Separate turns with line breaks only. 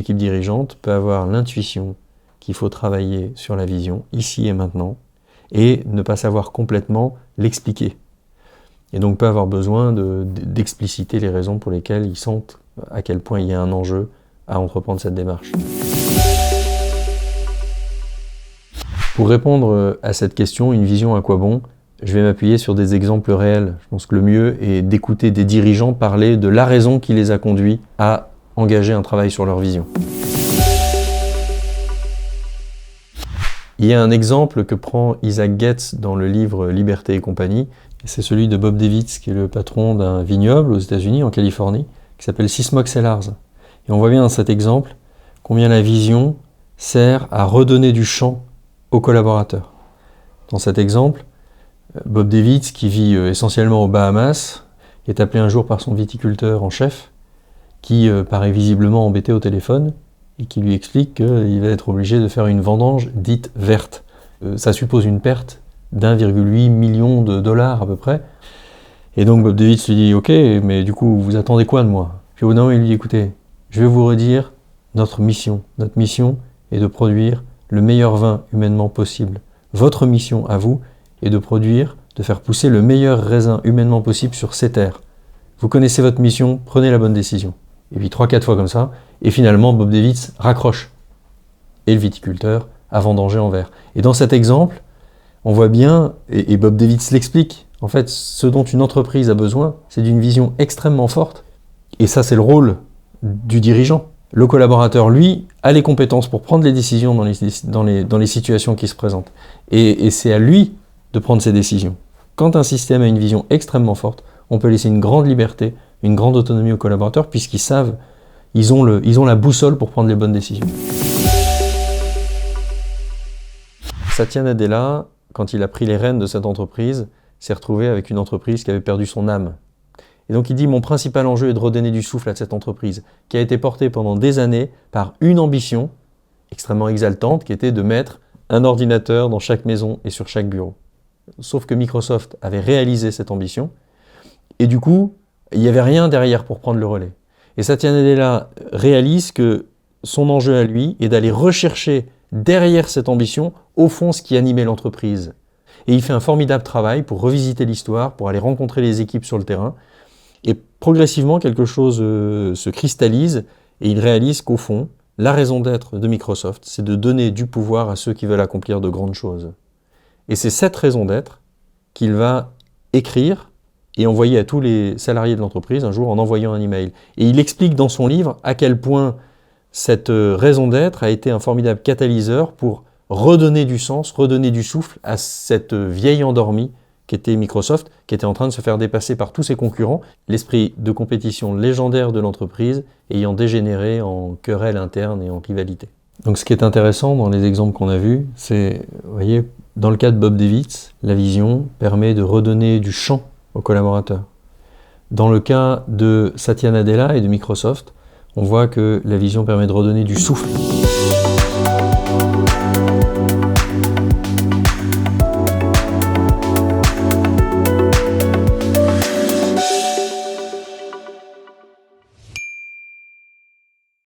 équipe dirigeante peut avoir l'intuition qu'il faut travailler sur la vision, ici et maintenant, et ne pas savoir complètement l'expliquer. Et donc peut avoir besoin d'expliciter les raisons pour lesquelles ils sentent à quel point il y a un enjeu à entreprendre cette démarche. Pour répondre à cette question, une vision à quoi bon? Je vais m'appuyer sur des exemples réels. Je pense que le mieux est d'écouter des dirigeants parler de la raison qui les a conduits à engager un travail sur leur vision. Il y a un exemple que prend Isaac Getz dans le livre Liberté et compagnie. C'est celui de Bob Davids, qui est le patron d'un vignoble aux États-Unis, en Californie, qui s'appelle Sismog Cellars. Et on voit bien dans cet exemple combien la vision sert à redonner du champ aux collaborateurs. Dans cet exemple, Bob Davids, qui vit essentiellement aux Bahamas, est appelé un jour par son viticulteur en chef, qui paraît visiblement embêté au téléphone, et qui lui explique qu'il va être obligé de faire une vendange dite verte. Ça suppose une perte d'1,8 million de dollars à peu près. Et donc Bob Davids lui dit « Ok, mais du coup, vous attendez quoi de moi ?» Puis au bout d'un moment, il lui dit « Écoutez, je vais vous redire notre mission. Notre mission est de produire le meilleur vin humainement possible. Votre mission à vous est de produire, de faire pousser le meilleur raisin humainement possible sur ces terres. Vous connaissez votre mission, prenez la bonne décision. » Et puis 3-4 fois comme ça, et finalement Bob Davids raccroche. Et le viticulteur a vendangé en vert. Et dans cet exemple, on voit bien, et Bob Davids l'explique, en fait, ce dont une entreprise a besoin, c'est d'une vision extrêmement forte. Et ça, c'est le rôle du dirigeant. Le collaborateur, lui, a les compétences pour prendre les décisions dans les situations qui se présentent. Et c'est à lui de prendre ces décisions. Quand un système a une vision extrêmement forte, on peut laisser une grande liberté, une grande autonomie aux collaborateurs, puisqu'ils savent, ils ont la boussole pour prendre les bonnes décisions. Satya Nadella, quand il a pris les rênes de cette entreprise, s'est retrouvé avec une entreprise qui avait perdu son âme. Et donc il dit « Mon principal enjeu est de redonner du souffle à cette entreprise, qui a été portée pendant des années par une ambition extrêmement exaltante, qui était de mettre un ordinateur dans chaque maison et sur chaque bureau. » Sauf que Microsoft avait réalisé cette ambition, et du coup, il n'y avait rien derrière pour prendre le relais. Et Satya Nadella réalise que son enjeu à lui est d'aller rechercher derrière cette ambition, au fond, ce qui animait l'entreprise. Et il fait un formidable travail pour revisiter l'histoire, pour aller rencontrer les équipes sur le terrain. Et progressivement, quelque chose se cristallise et il réalise qu'au fond, la raison d'être de Microsoft, c'est de donner du pouvoir à ceux qui veulent accomplir de grandes choses. Et c'est cette raison d'être qu'il va écrire et envoyer à tous les salariés de l'entreprise un jour en envoyant un email. Et il explique dans son livre à quel point cette raison d'être a été un formidable catalyseur pour redonner du sens, redonner du souffle à cette vieille endormie qu'était Microsoft, qui était en train de se faire dépasser par tous ses concurrents, l'esprit de compétition légendaire de l'entreprise ayant dégénéré en querelle interne et en rivalité. Donc ce qui est intéressant dans les exemples qu'on a vus, c'est, vous voyez, dans le cas de Bob Davids, la vision permet de redonner du champ aux collaborateurs. Dans le cas de Satya Nadella et de Microsoft, on voit que la vision permet de redonner du souffle